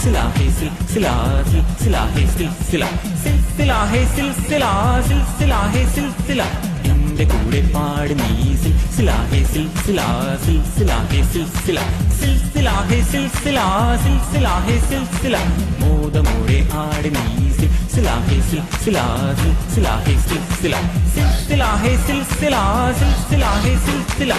सिलसिला है सिलसिला सिलसिला है सिलसिला सिलसिला है सिलसिला सिलसिला है सिलसिला എന്റെ കൂടെ പാട് നീ സിൽസില ഹേ സിൽസില സിൽസില ഹേ സിൽസില സിൽസില ഹേ സിൽസില സിൽസില ഹേ സിൽസില മോദമോടെ ആട് നീ സിൽസില ഹേ സിൽസില സിൽസില ഹേ സിൽസില സിൽസില ഹേ സിൽസില സിൽസില ഹേ സിൽസില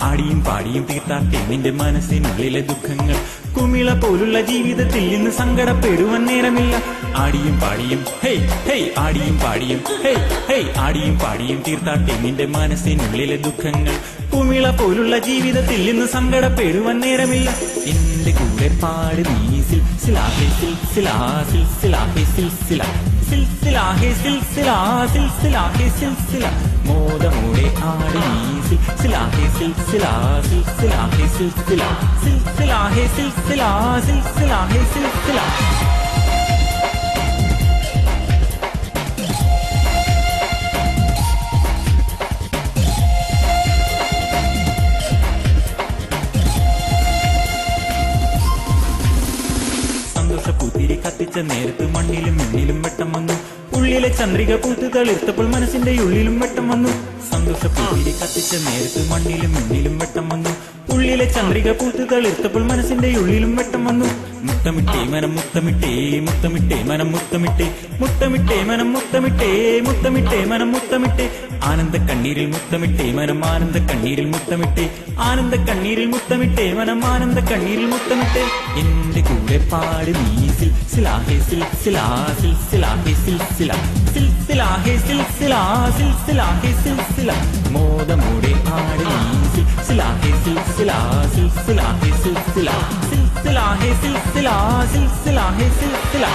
ആടിയും പാടിയും തീർത്താട്ടെ നിന്റെ മനസ്സിനുള്ളിലെ ദുഃഖങ്ങൾ കുമിള പോലുള്ള ജീവിതത്തിൽ ഇന്ന് സങ്കടപ്പെടുവാൻ നേരമില്ല ആടിയും പാടിയും ഹേയ് ഹേയ് ആടിയും പാടിയും ഹേയ് ഹേയ് ആടിയും പാടിയും തീർത്താട്ടെ നിന്റെ മനസ്സിനുള്ളിലെ ദുഃഖങ്ങൾ കുമിള പോലുള്ള ജീവിതത്തിൽ ഇന്ന് സങ്കടപ്പെടുവാൻ നേരമില്ല എന്റെ കൂടെ പാട് നീ സിൽസില ഹേ സിൽസില സിൽസില ഹേ സിൽസില സിൽസില ഹേ സിൽസില സിൽസില ഹേ സിൽസില മോദമോടെ ആട് നീ സിൽസില ഹേ സിൽസില സിൽസില ഹേ സിൽസില സിൽസില ഹേ സിൽസില സിൽസില ഹേ സിൽസില സന്തോഷപ്പൂത്തിരി കത്തിച്ച നേരത്ത് മണ്ണിലും മണ്ണിലും വെട്ടം വന്നു ഉള്ളിലെ ചന്ദ്രിക പൂത്ത് തളിർത്തപ്പോൾ മനസ്സിന്റെ ഉള്ളിലും വെട്ടം വന്നു സന്തോഷപ്പൂത്തിരി കത്തിച്ച നേരത്ത് മണ്ണിലും മണ്ണിലും വെട്ടം വന്നു ഉള്ളിലെ ചന്ദ്രിക പൂത്ത് തളിർത്തപ്പോൾ മനസ്സിന്റെ ഉള്ളിലും വെട്ടം വന്നു മുത്തമിട്ടേ മനം മുത്തമിട്ടേ മുത്തമിട്ടേ മനം മുത്തമിട്ടേ മുത്തമിട്ടേ മനം മുത്തമിട്ടേ മുത്തമിട്ടേ മനം മുത്തമിട്ടേ ആനന്ദ കണ്ണീരിൽ മുത്തമിട്ടേ മനം ആനന്ദ കണ്ണീരിൽ മുത്തമിട്ടേ ആനന്ദ കണ്ണീരിൽ മുത്തമിട്ടേ മനം ആനന്ദ കണ്ണീരിൽ മുത്തമിട്ടേ എന്റെ കൂടെ പാട് നീ സിൽസില ഹേ സിൽസില സിൽസില ഹേ സിൽസില സിൽസില ഹേ സിൽസില സിൽസില ഹേ സിൽസില മോദമോടെ ആട് നീ സിൽസില ഹേ സിൽസില സിൽസില ഹേ സിൽസില സിൽസില ഹേ സിൽസില സിൽസില ഹേ സിൽസില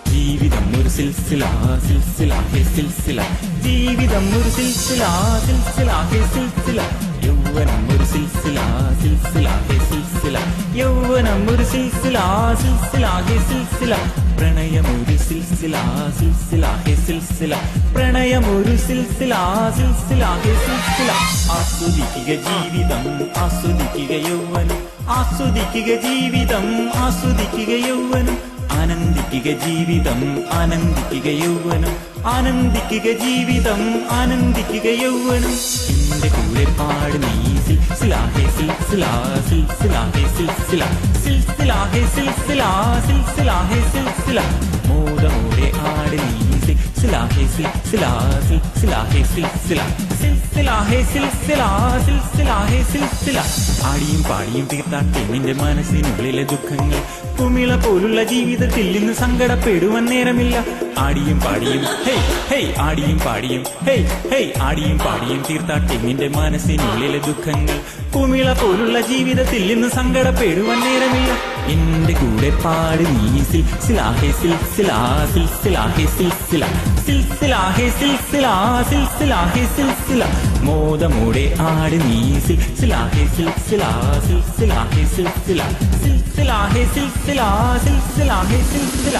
ജീവിതം ഒരു സിൽസില സിൽസില ഹേ സിൽസില ജീവിതം ഒരു സിൽസില സിൽസില ഹേ സിൽസില യൗവനം ഒരു സിൽസില സിൽസില ഹേ സിൽസില യൗവനം ഒരു സിൽസില സിൽസില ഹേ സിൽസില പ്രണയം ഒരു സിൽസില സിൽസില ഹേ സിൽസില പ്രണയം ഒരു സിൽസില സിൽസില ഹേ സിൽസില ആസ്വദിക്കുക ജീവിതം ആസ്വദിക്കുക യൗവനം ആസ്വദിക്കുക ജീവിതം ആസ്വദിക്കുക യൗവനം ആനന്ദിക്കുക ജീവിതം ആനന്ദിക്കുക യൗവനം ആനന്ദിക്കുക ജീവിതം ആനന്ദിക്കുക യൗവനം എന്റെ കൂടെ പാട് നീ സിൽസില ഹേ സിൽസില സിൽസില ഹേ സിൽസില സിൽസില ഹേ സിൽസില സിൽസില ഹേ സിൽസില മോദമോടെ ആട് നീ സിൽസില ഹേ സിൽസില സിൽസില ഹേ സിൽസില സിൽസില ഹേ സിൽസില സിൽസില ഹേ സിൽസില ആടിയും പാടിയും തീർത്താട്ടെ നിന്റെ മനസ്സിനുള്ളിലെ ദുഃഖങ്ങൾ കുമിള പോലുള്ള ജീവിതത്തിൽ ഇന്ന് സങ്കടപ്പെടുവാൻ നേരമില്ല ആടിയും പാടിയും ഹേയ് ഹേയ് ആടിയും പാടിയും ഹേയ് ഹേയ് ആടിയും പാടിയും തീർത്താട്ടെ നിന്റെ മനസ്സിനുള്ളിലെ ദുഃഖങ്ങൾ കുമിള പോലുള്ള ജീവിതത്തിൽ ഇന്ന് സങ്കടപ്പെടുവാൻ നേരമില്ല എന്റെ കൂടെ പാട് നീ സിൽസില ഹേ സിൽസില സിൽസില ഹേ സിൽസില സിൽസില ഹേ സിൽസില സിൽസില ഹേ സിൽസില മോദമോടെ ആട് നീ സിൽസില ഹേ സിൽസില സിൽസില ഹേ സിൽസില സിൽസില ഹേ സിൽസില സിൽസില ഹേ സിൽസില